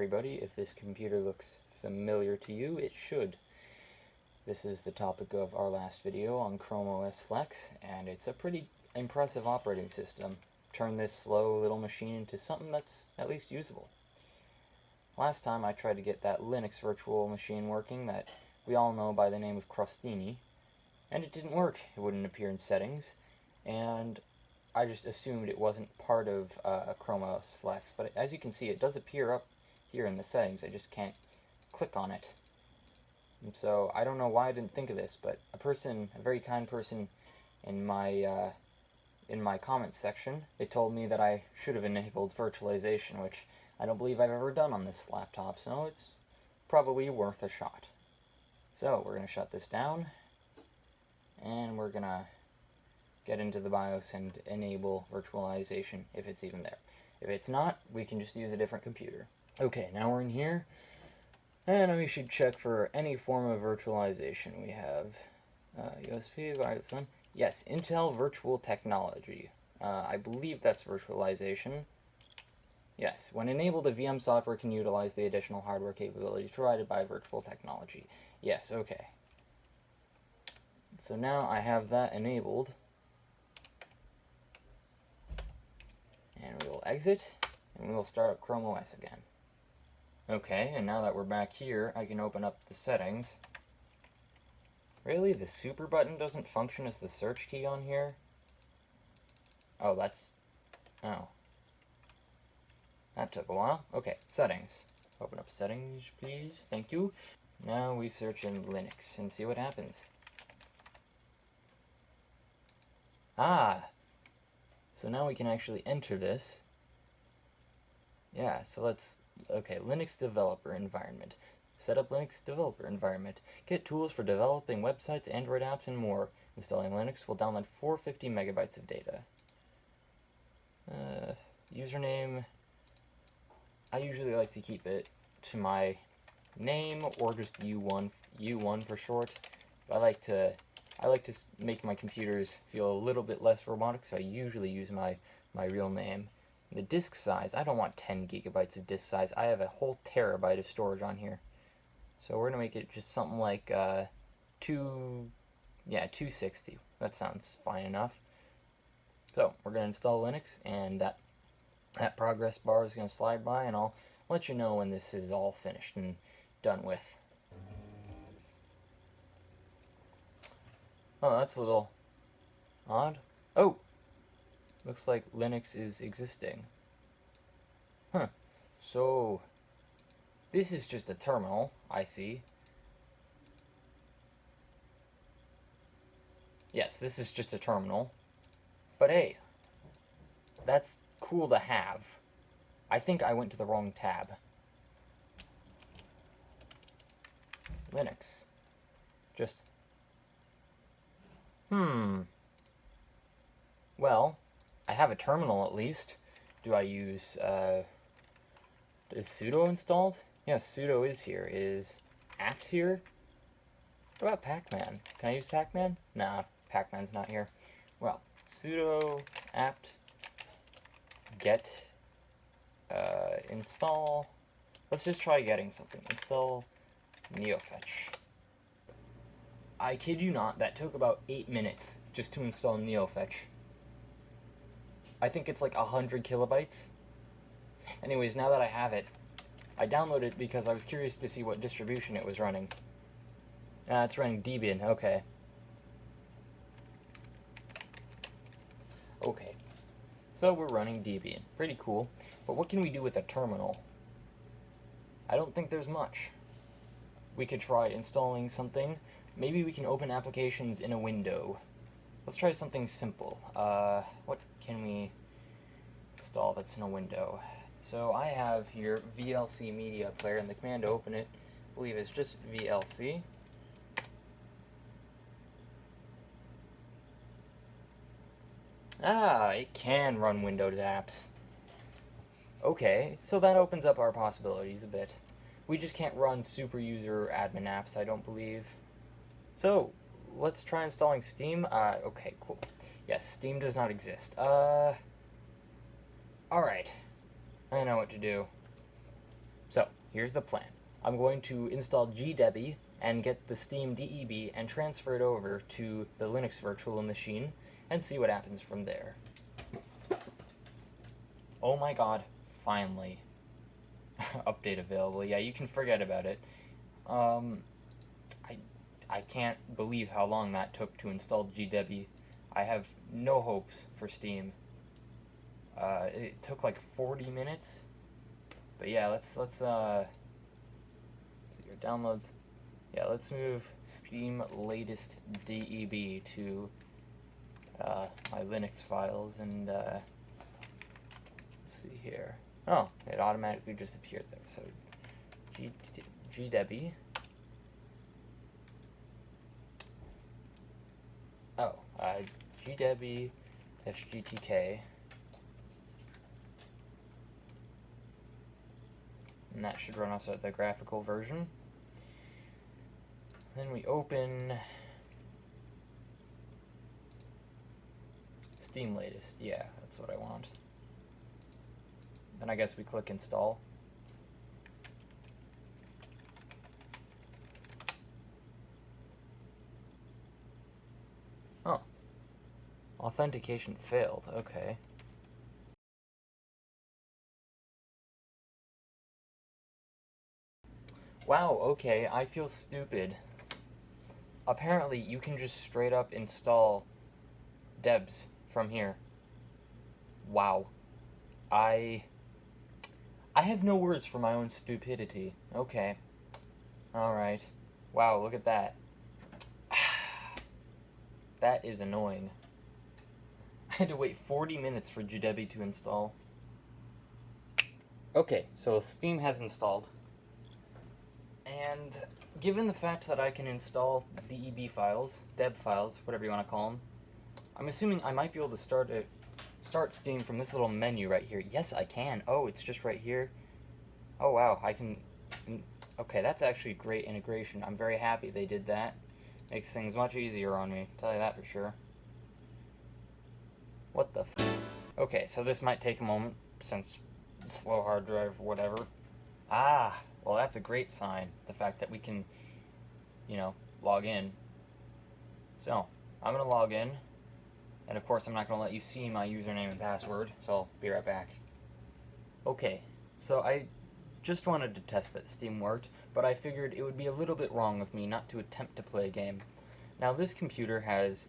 everybody. If this computer looks familiar to you, it should. This is the topic of our last video on Chrome OS Flex, and it's a pretty impressive operating system. Turn this slow little machine into something that's at least usable. Last time I tried to get that Linux virtual machine working that we all know by the name of Crostini, and it didn't work. It wouldn't appear in settings, and I just assumed it wasn't part of Chrome OS Flex, but as you can see, it does appear up here in the settings. I just can't click on it. And so I don't know why I didn't think of this, but a very kind person in my comments section, they told me that I should have enabled virtualization, which I don't believe I've ever done on this laptop, so it's probably worth a shot. So we're going to shut this down, and we're going to get into the BIOS and enable virtualization if it's even there. If it's not, we can just use a different computer. Okay, now we're in here, and we should check for any form of virtualization. We have USB, wireless LAN. Yes, Intel Virtual Technology. I believe that's virtualization. Yes, when enabled, the VM software can utilize the additional hardware capabilities provided by Virtual Technology. Yes, okay. So now I have that enabled. And we will exit, and we will start up Chrome OS again. Okay, and now that we're back here, I can open up the settings. Really? The super button doesn't function as the search key on here? Oh, oh. That took a while. Okay, settings. Open up settings, please. Thank you. Now we search in Linux and see what happens. Ah! So now we can actually enter this. Yeah, so okay, Linux developer environment. Set up Linux developer environment. Get tools for developing websites, Android apps, and more. Installing Linux will download 450 megabytes of data. Username. I usually like to keep it to my name or just U1 for short. But I like to make my computers feel a little bit less robotic, so I usually use my real name. The disk size, I don't want 10 gigabytes of disk size. I have a whole terabyte of storage on here. So we're going to make it just something like 260. That sounds fine enough. So we're going to install Linux, and that progress bar is going to slide by, and I'll let you know when this is all finished and done with. Oh, that's a little odd. Oh! Looks like Linux is existing. Huh. So, this is just a terminal, I see. Yes, this is just a terminal. But hey, that's cool to have. I think I went to the wrong tab. Linux. Just... Well, I have a terminal at least. Do I use, is sudo installed? Yes, sudo is here. Is apt here? What about pacman? Can I use pacman? Nah, pacman's not here. Well, sudo apt get install. Let's just try getting something. Install neofetch. I kid you not, that took about 8 minutes just to install neofetch. I think it's like 100 kilobytes. Anyways, now that I have it, I downloaded it because I was curious to see what distribution it was running. It's running Debian, okay. Okay, so we're running Debian. Pretty cool. But what can we do with a terminal? I don't think there's much. We could try installing something. Maybe we can open applications in a window. Let's try something simple. What can we install that's in a window? So I have here VLC Media Player, and the command to open it, I believe, is just VLC. Ah, it can run Windows apps. Okay, so that opens up our possibilities a bit. We just can't run super user admin apps, I don't believe. So, let's try installing Steam. Okay, cool. Yes, Steam does not exist. Alright. I know what to do. So, here's the plan. I'm going to install GDebi and get the Steam DEB and transfer it over to the Linux virtual machine and see what happens from there. Oh my god, finally. Update available. Yeah, you can forget about it. I can't believe how long that took to install GDebi. I have no hopes for Steam. It took like 40 minutes. But yeah, let's see your downloads. Yeah, let's move Steam latest DEB to my Linux files, and let's see here. Oh, it automatically just appeared there. So GDebi. Oh, GDebi -GTK. And that should run us the graphical version. Then we open Steam latest. Yeah, that's what I want. Then I guess we click install. Oh. Authentication failed. Okay. Wow, okay, I feel stupid. Apparently, you can just straight up install debs from here. Wow. I have no words for my own stupidity. Okay. Alright. Wow, look at that. That is annoying. I had to wait 40 minutes for GDebi to install. Okay, so Steam has installed. And given the fact that I can install DEB files, deb files, whatever you want to call them, I'm assuming I might be able to start Steam from this little menu right here. Yes, I can. Oh, it's just right here. Oh, wow, I can... Okay, that's actually great integration. I'm very happy they did that. Makes things much easier on me, tell you that for sure. What the f... Okay, so this might take a moment, since slow hard drive, whatever. Ah, well, that's a great sign, the fact that we can, you know, log in. So, I'm going to log in, and of course I'm not going to let you see my username and password, so I'll be right back. Okay, so I just wanted to test that Steam worked, but I figured it would be a little bit wrong of me not to attempt to play a game. Now, this computer has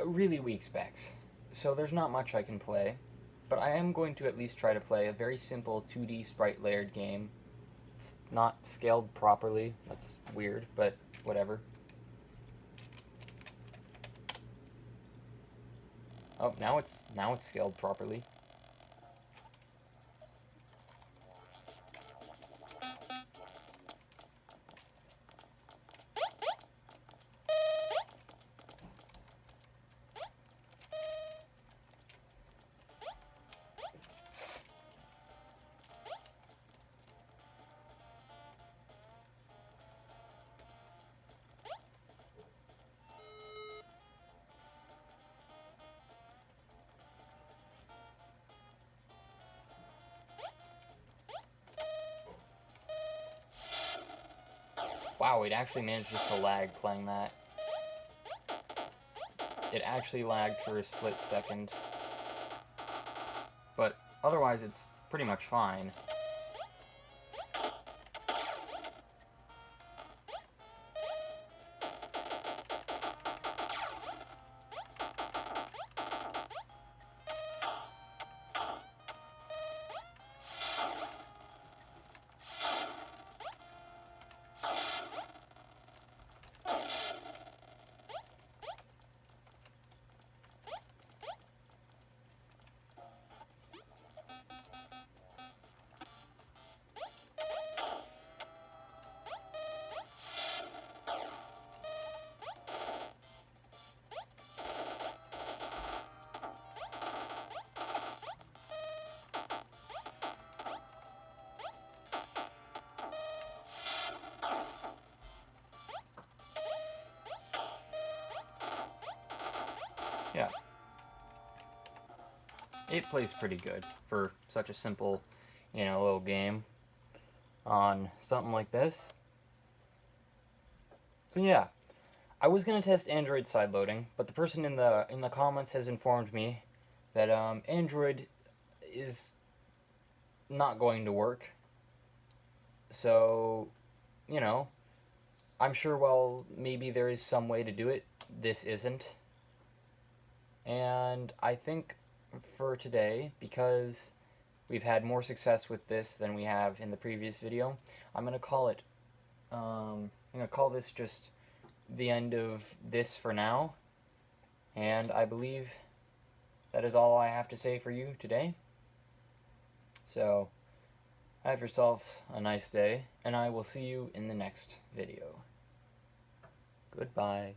really weak specs, so there's not much I can play. But I am going to at least try to play a very simple 2D sprite layered game. It's not scaled properly. That's weird, but whatever. Oh, now it's scaled properly. Wow, it actually manages to lag playing that. It actually lagged for a split second. But otherwise it's pretty much fine. Yeah. It plays pretty good for such a simple, a little game on something like this. So yeah, I was gonna test Android sideloading, but the person in the comments has informed me that Android is not going to work. So, I'm sure while maybe there is some way to do it, this isn't. And I think for today, because we've had more success with this than we have in the previous video, I'm gonna call it. I'm gonna call this just the end of this for now. And I believe that is all I have to say for you today. So, have yourself a nice day, and I will see you in the next video. Goodbye.